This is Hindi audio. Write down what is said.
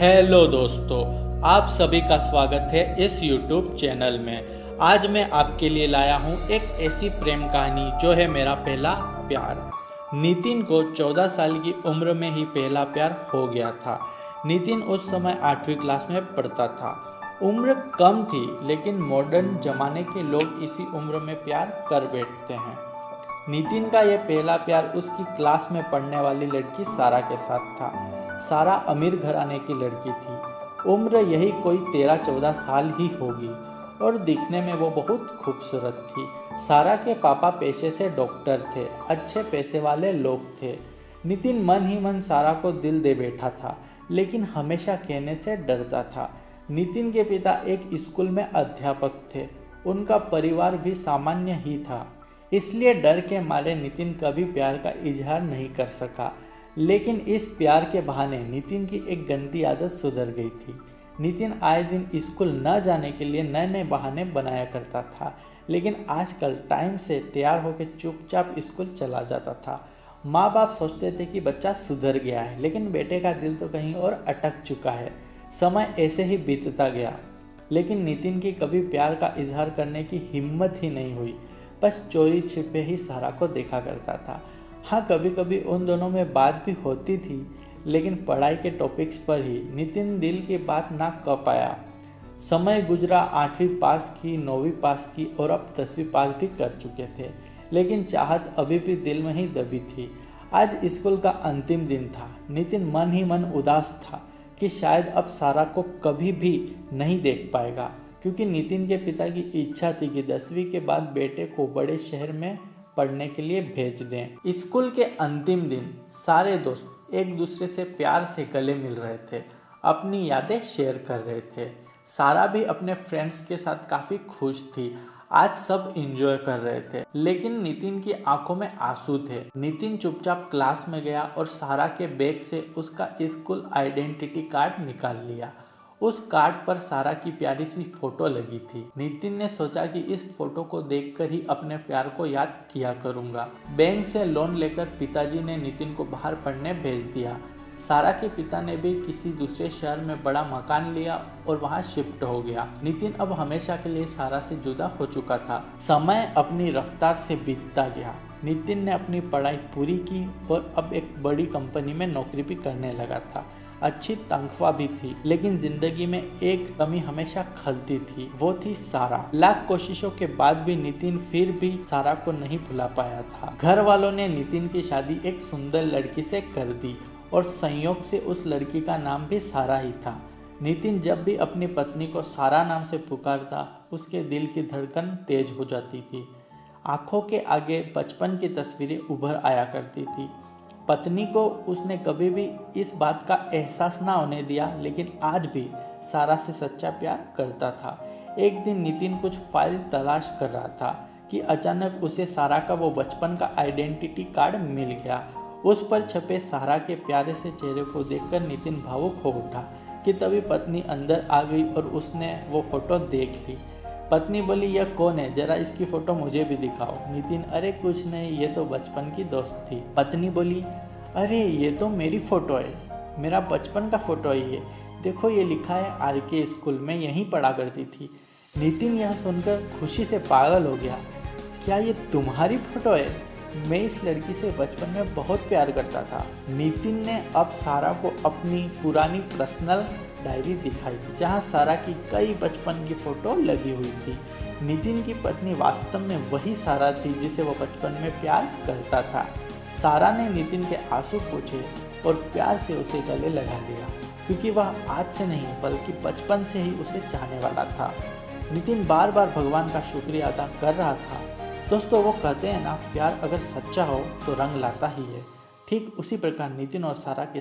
हेलो दोस्तों, आप सभी का स्वागत है इस YouTube चैनल में। आज मैं आपके लिए लाया हूँ एक ऐसी प्रेम कहानी जो है मेरा पहला प्यार। नितिन को 14 साल की उम्र में ही पहला प्यार हो गया था। नितिन उस समय 8वीं क्लास में पढ़ता था। उम्र कम थी, लेकिन मॉडर्न जमाने के लोग इसी उम्र में प्यार कर बैठते हैं। नितिन का यह पहला प्यार उसकी क्लास में पढ़ने वाली लड़की सारा के साथ था। सारा अमीर घराने की लड़की थी। उम्र यही कोई 13-14 साल ही होगी और दिखने में वो बहुत खूबसूरत थी। सारा के पापा पेशे से डॉक्टर थे, अच्छे पैसे वाले लोग थे। नितिन मन ही मन सारा को दिल दे बैठा था, लेकिन हमेशा कहने से डरता था। नितिन के पिता एक स्कूल में अध्यापक थे। उनका परिवार भी सामान्य ही था, इसलिए डर के मारे नितिन कभी प्यार का इजहार नहीं कर सका। लेकिन इस प्यार के बहाने नितिन की एक गंदी आदत सुधर गई थी। नितिन आए दिन स्कूल न जाने के लिए नए नए बहाने बनाया करता था, लेकिन आजकल टाइम से तैयार होकर चुपचाप स्कूल चला जाता था। माँ बाप सोचते थे कि बच्चा सुधर गया है, लेकिन बेटे का दिल तो कहीं और अटक चुका है। समय ऐसे ही बीतता गया, लेकिन नितिन की कभी प्यार का इजहार करने की हिम्मत ही नहीं हुई। बस चोरी छिपे ही सारा को देखा करता था। हाँ, कभी कभी उन दोनों में बात भी होती थी, लेकिन पढ़ाई के टॉपिक्स पर ही। नितिन दिल की बात ना कर पाया। समय गुजरा, 8वीं पास की, 9वीं पास की और अब 10वीं पास भी कर चुके थे, लेकिन चाहत अभी भी दिल में ही दबी थी। आज स्कूल का अंतिम दिन था। नितिन मन ही मन उदास था कि शायद अब सारा को कभी भी नहीं देख पाएगा, क्योंकि नितिन के पिता की इच्छा थी कि 10वीं के बाद बेटे को बड़े शहर में पढ़ने के लिए भेज दें। स्कूल के अंतिम दिन सारे दोस्त एक दूसरे से प्यार से गले मिल रहे थे, अपनी यादें शेयर कर रहे थे। सारा भी अपने फ्रेंड्स के साथ काफ़ी खुश थी। आज सब एंजॉय कर रहे थे, लेकिन नितिन की आंखों में आंसू थे। नितिन चुपचाप क्लास में गया और सारा के बैग से उसका स्कूल आइडेंटिटी कार्ड निकाल लिया। उस कार्ड पर सारा की प्यारी सी फोटो लगी थी। नितिन ने सोचा कि इस फोटो को देखकर ही अपने प्यार को याद किया करूंगा। बैंक से लोन लेकर पिताजी ने नितिन को बाहर पढ़ने भेज दिया। सारा के पिता ने भी किसी दूसरे शहर में बड़ा मकान लिया और वहां शिफ्ट हो गया। नितिन अब हमेशा के लिए सारा से जुदा हो चुका था। समय अपनी रफ्तार से बीतता गया। नितिन ने अपनी पढ़ाई पूरी की और अब एक बड़ी कंपनी में नौकरी भी करने लगा था। अच्छी तनख्वाह भी थी, लेकिन जिंदगी में एक कमी हमेशा खलती थी, वो थी सारा। लाख कोशिशों के बाद भी नितिन फिर भी सारा को नहीं भुला पाया था। घर वालों ने नितिन की शादी एक सुंदर लड़की से कर दी और संयोग से उस लड़की का नाम भी सारा ही था। नितिन जब भी अपनी पत्नी को सारा नाम से पुकारता, उसके दिल की धड़कन तेज हो जाती थी। आंखों के आगे बचपन की तस्वीरें उभर आया करती थी। पत्नी को उसने कभी भी इस बात का एहसास ना होने दिया, लेकिन आज भी सारा से सच्चा प्यार करता था। एक दिन नितिन कुछ फाइल तलाश कर रहा था कि अचानक उसे सारा का वो बचपन का आइडेंटिटी कार्ड मिल गया। उस पर छपे सारा के प्यारे से चेहरे को देखकर नितिन भावुक हो उठा कि तभी पत्नी अंदर आ गई और उसने वो फोटो देख ली। पत्नी बोली, यह कौन है? जरा इसकी फोटो मुझे भी दिखाओ। नितिन, अरे कुछ नहीं, ये तो बचपन की दोस्त थी। पत्नी बोली, अरे ये तो मेरी फ़ोटो है, मेरा बचपन का फ़ोटो है ये। देखो ये लिखा है RK स्कूल में यहीं पढ़ा करती थी। नितिन यह सुनकर खुशी से पागल हो गया। क्या ये तुम्हारी फ़ोटो है? मैं इस लड़की से बचपन में बहुत प्यार करता था। नितिन ने अब सारा को अपनी पुरानी पर्सनल डायरी दिखाई, जहां सारा की कई बचपन की फ़ोटो लगी हुई थी। नितिन की पत्नी वास्तव में वही सारा थी जिसे वो बचपन में प्यार करता था। सारा ने नितिन के आंसू पोंछे और प्यार से उसे गले लगा लिया, क्योंकि वह आज से नहीं बल्कि बचपन से ही उसे चाहने वाला था। नितिन बार बार भगवान का शुक्रिया अदा कर रहा था। दोस्तों, वो कहते हैं ना, प्यार अगर सच्चा हो तो रंग लाता ही है। ठीक उसी प्रकार नितिन और सारा के